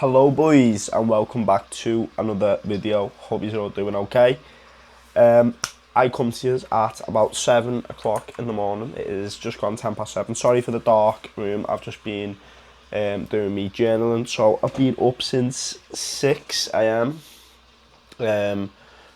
Hello boys and welcome back to another video. Hope you're all doing okay. I come to you at about 7 o'clock in the morning. It is just gone 7:10. Sorry for the dark room. I've just been doing me journaling. So I've been up since 6 a.m.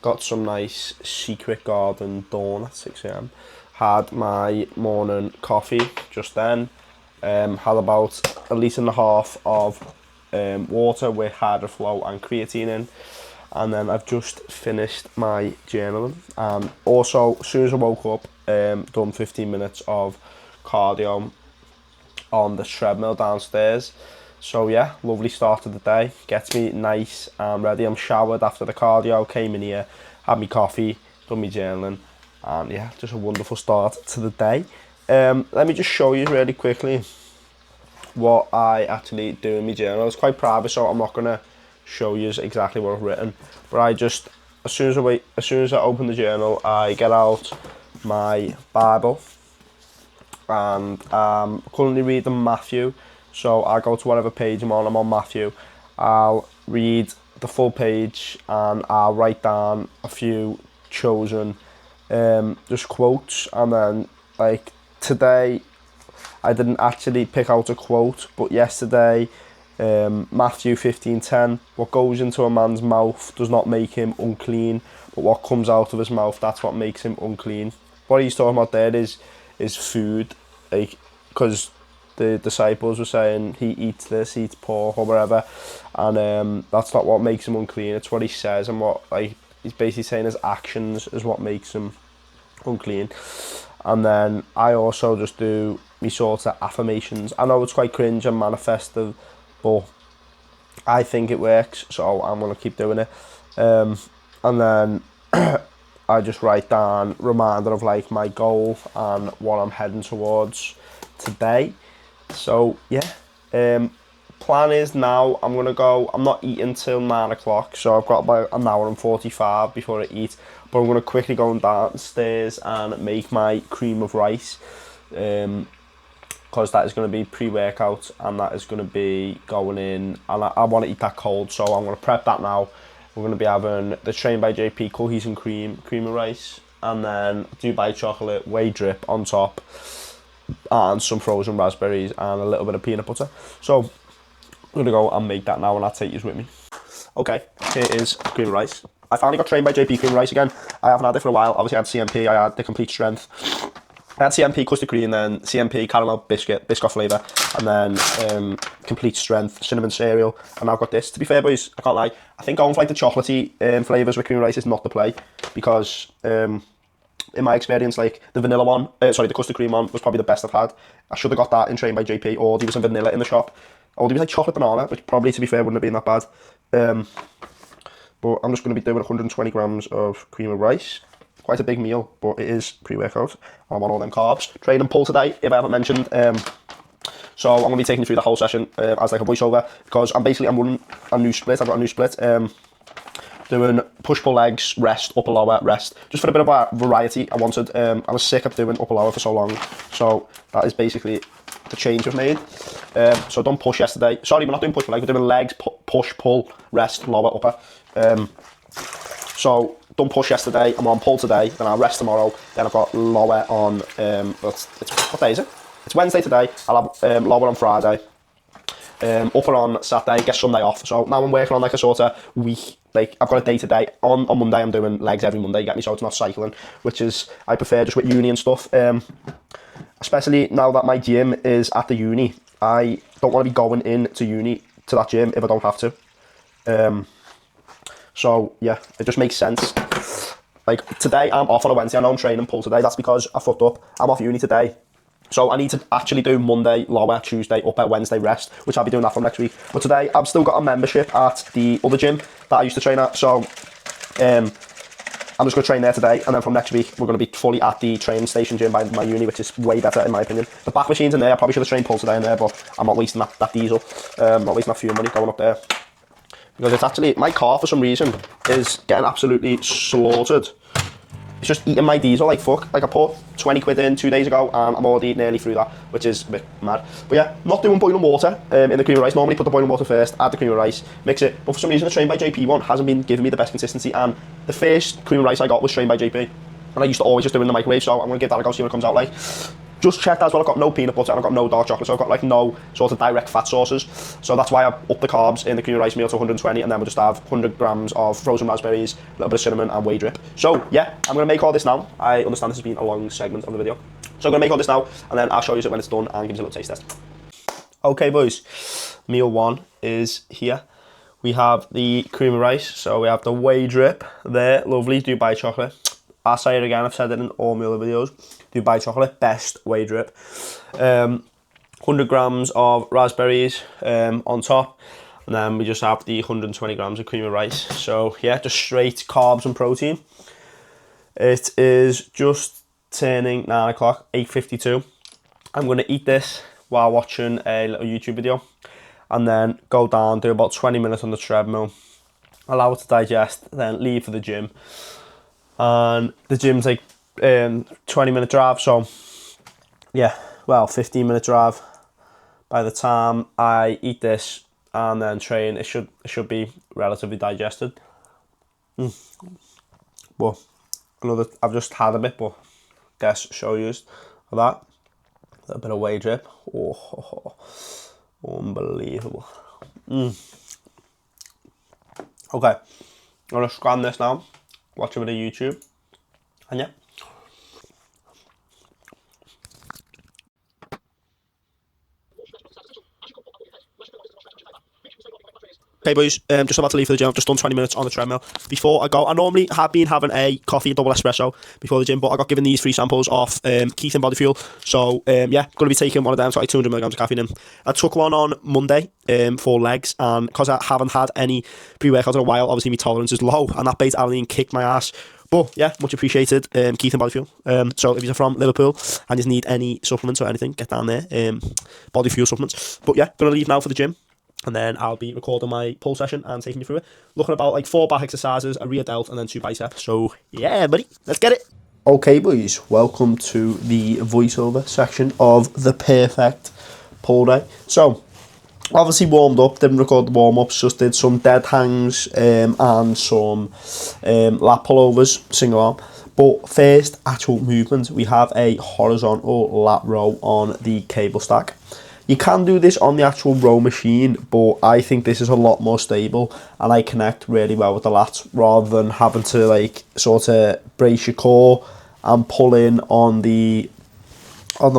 Got some nice Secret Garden dawn at 6 a.m. Had my morning coffee just then. Had about a litre and a half of water with Hydroflow and creatine in, and then I've just finished my journaling. And also, as soon as I woke up, done 15 minutes of cardio on the treadmill downstairs. So yeah, lovely start to the day. Gets me nice and ready. I'm showered after the cardio, came in here, had my coffee, done my journaling, and yeah, just a wonderful start to the day. Let me just show you really quickly what I actually do in my journal. It's quite private, so I'm not gonna show you exactly what I've written. But I just, as soon as I open the journal, I get out my Bible, and I'm currently reading Matthew. So I go to whatever page I'm on Matthew. I'll read the full page and I'll write down a few chosen just quotes, and then like today I didn't actually pick out a quote, but yesterday, Matthew 15:10, what goes into a man's mouth does not make him unclean, but what comes out of his mouth, that's what makes him unclean. What he's talking about there is food, like, because the disciples were saying he eats this, he eats pork or whatever, and that's not what makes him unclean. It's what he says, and what, like, he's basically saying his actions is what makes him unclean. And then I also just do me sort of affirmations. I know it's quite cringe and manifestive, but I think it works, so I'm going to keep doing it. And then I just write down reminder of like my goal and what I'm heading towards today. So yeah, plan is now I'm going to go, I'm not eating till 9 o'clock, so I've got about an hour and 45 before I eat. But I'm going to quickly go downstairs and make my cream of rice, because that is going to be pre-workout and that is going to be going in, and I want to eat that cold, so I'm going to prep that now. We're going to be having the Trained by JP cookies and cream of rice, and then Dubai chocolate whey drip on top, and some frozen raspberries and a little bit of peanut butter. So I'm going to go and make that now, and I'll take you with me. Okay, here is cream of rice. I finally got Trained by JP cream rice again. I haven't had it for a while. Obviously I had CMP, I had the Complete Strength. I had CMP custard cream, then CMP caramel biscuit flavour, and then Complete Strength cinnamon cereal, and I've got this. To be fair, boys, I can't lie, I think going for like the chocolatey flavours with cream rice is not the play, because in my experience, like the vanilla one, the custard cream one was probably the best I've had. I should have got that in Trained by JP, or there was some vanilla in the shop, or there was like chocolate banana, which probably, to be fair, wouldn't have been that bad. But I'm just going to be doing 120 grams of cream of rice. Quite a big meal, but it is pre-workout. I want all them carbs. Train and pull today, if I haven't mentioned. So I'm going to be taking you through the whole session as like a voiceover, because I'm running a new split. I've got a new split. Doing push-pull legs, rest, upper lower, rest. Just for a bit of a variety I wanted. I was sick of doing upper lower for so long. So that is basically the change we've made. So done push yesterday. Sorry, we're not doing push pull leg, we're doing legs, push, pull, rest, lower, upper. So done push yesterday, I'm on pull today, then I'll rest tomorrow, then I've got lower on, what day is it? It's Wednesday today, I'll have lower on Friday, upper on Saturday, get Sunday off. So now I'm working on like a sort of week, like I've got a day to day. On Monday I'm doing legs every Monday, get me, so it's not cycling, which is, I prefer just with uni and stuff. Especially now that my gym is at the uni, I don't want to be going in to uni to that gym if I don't have to. So yeah, it just makes sense. Like today I'm off on a Wednesday, I know I'm training pull today, that's because I fucked up. I'm off uni today, so I need to actually do Monday lower, Tuesday upper, Wednesday rest, which I'll be doing that from next week. But today I've still got a membership at the other gym that I used to train at, so I'm just going to train there today, and then from next week we're going to be fully at the training station gym by my uni, which is way better in my opinion. The back machines in there, I probably should have trained pull today in there, but I'm not wasting that diesel, not wasting that fuel money going up there. Because it's actually, my car for some reason is getting absolutely slaughtered. it's just eating my diesel like fuck. Like I put 20 quid in 2 days ago and I'm already nearly through that, which is a bit mad. But yeah, not doing boiling water in the cream of rice. Normally put the boiling water first, add the cream of rice, mix it. But for some reason the Trained by JP one hasn't been giving me the best consistency, and the first cream of rice I got was Trained by JP. And I used to always just do it in the microwave, so I'm going to give that a go, see what it comes out like. Just checked as well, I've got no peanut butter and I've got no dark chocolate, so I've got like no sort of direct fat sources. So that's why I up the carbs in the cream of rice meal to 120, and then we'll just have 100 grams of frozen raspberries, a little bit of cinnamon and whey drip. So yeah, I'm going to make all this now. I understand this has been a long segment of the video. So I'm going to make all this now, and then I'll show you it when it's done and give you a little taste test. Okay boys, meal one is here. We have the cream of rice, so we have the whey drip there, lovely, Dubai chocolate. I'll say it again, I've said it in all my other videos. Dubai chocolate, best whey drip. 100 grams of raspberries on top. And then we just have the 120 grams of cream of rice. So yeah, just straight carbs and protein. It is just turning 9 o'clock, 8:52. I'm going to eat this while watching a little YouTube video. And then go down, do about 20 minutes on the treadmill. Allow it to digest, then leave for the gym. And the gym's like 20-minute drive, so yeah, well, 15-minute drive. By the time I eat this and then train, it should be relatively digested. But I've just had a bit, but guess show you of that. A little bit of whey drip. Oh, unbelievable. Okay, I'm gonna scan this now. Watch a bit of YouTube, and yeah. Okay boys, just about to leave for the gym. I've just done 20 minutes on the treadmill. Before I go, I normally have been having a coffee, a double espresso before the gym, but I got given these free samples off Keith and Body Fuel. So yeah, going to be taking one of them, so like 200 milligrams of caffeine in. I took one on Monday for legs, and because I haven't had any pre-workout in a while, obviously my tolerance is low, and that beta-alanine kicked my ass. But yeah, much appreciated, Keith and Body Fuel. So if you're from Liverpool and you need any supplements or anything, get down there, Body Fuel supplements. But yeah, going to leave now for the gym. And then I'll be recording my pull session and taking you through it. Looking about like 4 back exercises, a rear delt, and then 2 biceps. So yeah, buddy, let's get it. Okay, boys, welcome to the voiceover section of the perfect pull day. So, obviously warmed up, didn't record the warm-ups, just did some dead hangs and some lat pullovers, single arm. But first, actual movement, we have a horizontal lat row on the cable stack. You can do this on the actual row machine, but I think this is a lot more stable and I connect really well with the lats rather than having to like sort of brace your core and pull in on the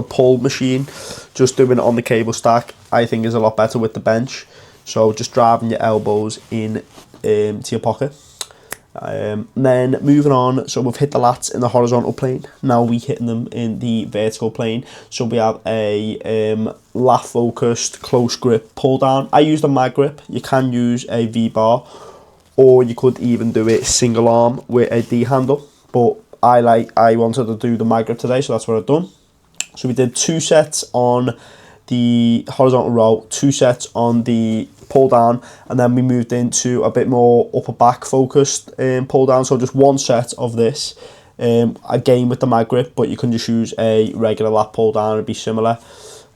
pull machine. Just doing it on the cable stack I think is a lot better with the bench. So just driving your elbows in to your pocket. Then moving on, so we've hit the lats in the horizontal plane. Now we hitting them in the vertical plane. So we have a lat focused close grip pull down. I use the mag grip. You can use a V bar, or you could even do it single arm with a D handle. But I wanted to do the mag grip today, so that's what I've done. So we did 2 sets on the horizontal row, 2 sets on the pull down, and then we moved into a bit more upper back focused pull down. So just 1 set of this, again with the mag grip, but you can just use a regular lat pull down, it'd be similar.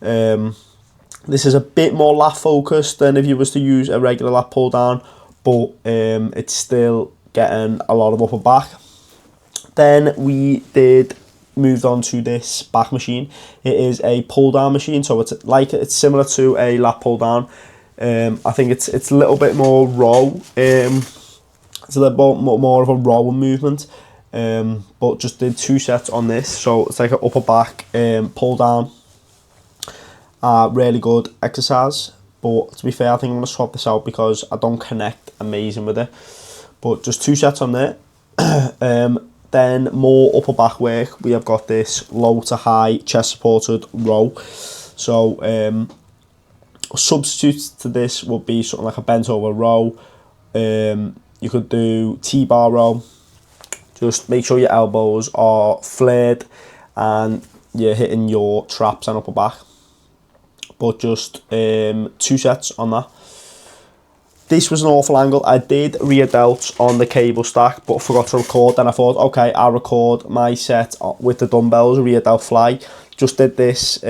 This is a bit more lat focused than if you was to use a regular lat pull down, but it's still getting a lot of upper back. Then we moved on to this back machine. It is a pull down machine, so it's similar to a lat pull down. I think it's a little bit more row. It's a little bit more of a row movement. But just did 2 sets on this, so it's like an upper back pull down. Really good exercise. But to be fair, I think I'm gonna swap this out because I don't connect amazing with it. But just 2 sets on there. Then more upper back work. We have got this low to high chest supported row. So substitutes to this would be something like a bent over row. You could do T-bar row. Just make sure your elbows are flared and you're hitting your traps and upper back. But just 2 sets on that. This was an awful angle. I did rear delts on the cable stack, but forgot to record. Then I thought, okay, I'll record my set with the dumbbells, rear delt fly. Just did this,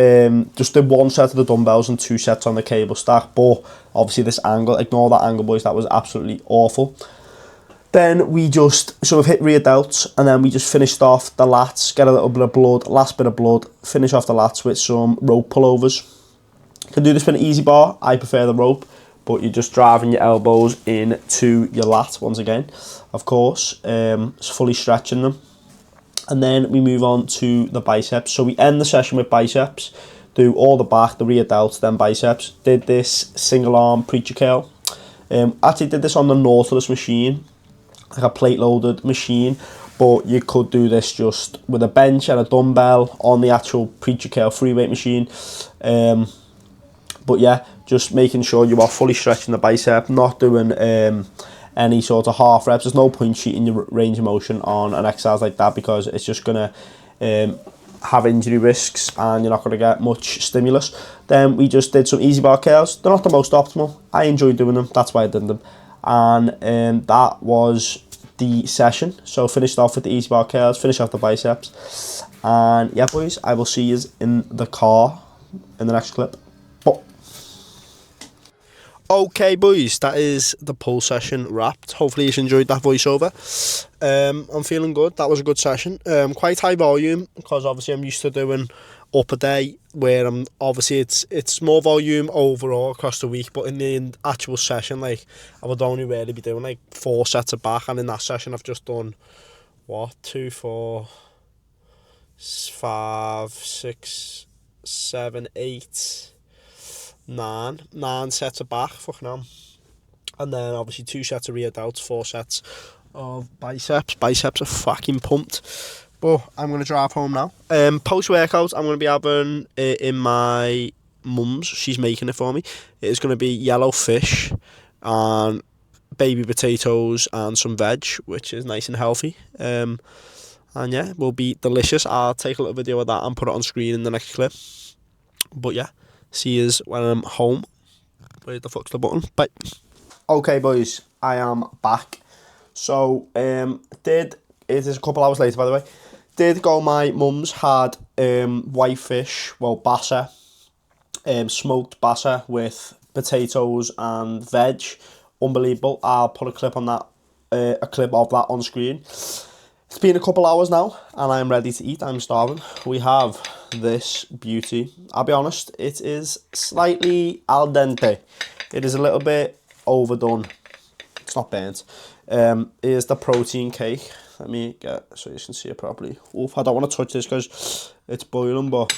just did one set of the dumbbells and 2 sets on the cable stack. But obviously this angle, ignore that angle, boys. That was absolutely awful. Then we just sort of hit rear delts, and then we just finished off the lats, get a little bit of blood, last bit of blood, finish off the lats with some rope pullovers. You can do this with an easy bar. I prefer the rope, but you're just driving your elbows into your lat once again, of course, fully stretching them. And then we move on to the biceps. So we end the session with biceps, do all the back, the rear delts, then biceps. Did this single arm preacher curl. Actually did this on the Nautilus machine, like a plate loaded machine, but you could do this just with a bench and a dumbbell on the actual preacher curl free weight machine. But yeah, just making sure you are fully stretching the bicep, not doing any sort of half reps. There's no point cheating your range of motion on an exercise like that, because it's just going to have injury risks and you're not going to get much stimulus. Then we just did some easy bar curls. They're not the most optimal. I enjoy doing them, that's why I did them. And that was the session. So finished off with the easy bar curls, finished off the biceps. And yeah, boys, I will see you in the car in the next clip. Okay, boys, that is the pull session wrapped. Hopefully you enjoyed that voiceover. I'm feeling good. That was a good session. Quite high volume, because obviously I'm used to doing up a day, where I'm obviously it's more volume overall across the week, but in the actual session, like, I would only really be doing like 4 sets of back, and in that session I've just done what, 2, 4, 5, 6, 7, 8, 9 sets of back, fucking hell. And then obviously 2 sets of rear delts, 4 sets of biceps. Biceps are fucking pumped. But I'm going to drive home now. Post-workout, I'm going to be having it in my mum's. She's making it for me. It's going to be yellow fish and baby potatoes and some veg, which is nice and healthy. And yeah, it will be delicious. I'll take a little video of that and put it on screen in the next clip. But yeah, see you when I'm home. Where the fuck's the button? Bye. Okay, boys, I am back. So, it is a couple hours later, by the way. Did go my mum's, had whitefish, well, bassa, smoked bassa with potatoes and veg. Unbelievable. I'll put a clip on that, a clip of that on screen. It's been a couple hours now, and I'm ready to eat. I'm starving. We have this beauty. I'll be honest, it is slightly al dente. It is a little bit overdone. It's not burnt. Here's the protein cake. Let me get so you can see it properly. Oof, I don't want to touch this because it's boiling, but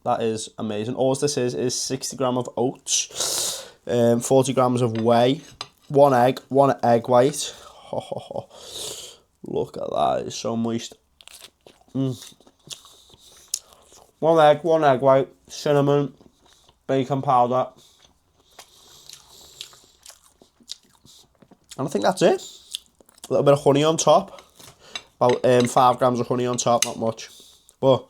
that is amazing. All this is 60 grams of oats, 40 grams of whey, one egg white. Look at that, it's so moist. One egg white, cinnamon, bacon powder. And I think that's it. A little bit of honey on top. About 5 grams of honey on top, not much. But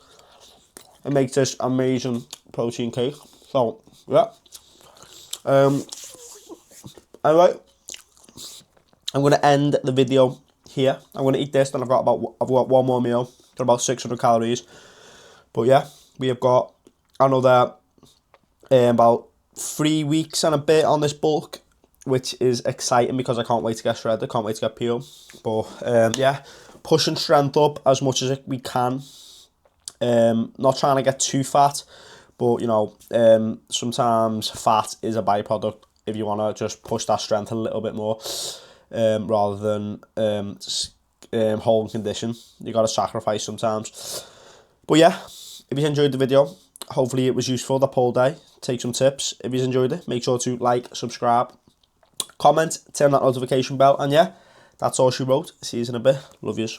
it makes this amazing protein cake. So, yeah. Anyway, I'm going to end the video here. I'm going to eat this, then I've got one more meal. Got about 600 calories. But yeah, we have got another about 3 weeks and a bit on this bulk, which is exciting because I can't wait to get shredded, can't wait to get PO. But yeah, pushing strength up as much as we can. Not trying to get too fat, but you know, sometimes fat is a byproduct if you want to just push that strength a little bit more, rather than holding condition. You got to sacrifice sometimes. But yeah, if you enjoyed the video, hopefully it was useful, the poll day. Take some tips. If you enjoyed it, make sure to like, subscribe, comment, turn that notification bell, and yeah, that's all she wrote. See you in a bit. Love yous.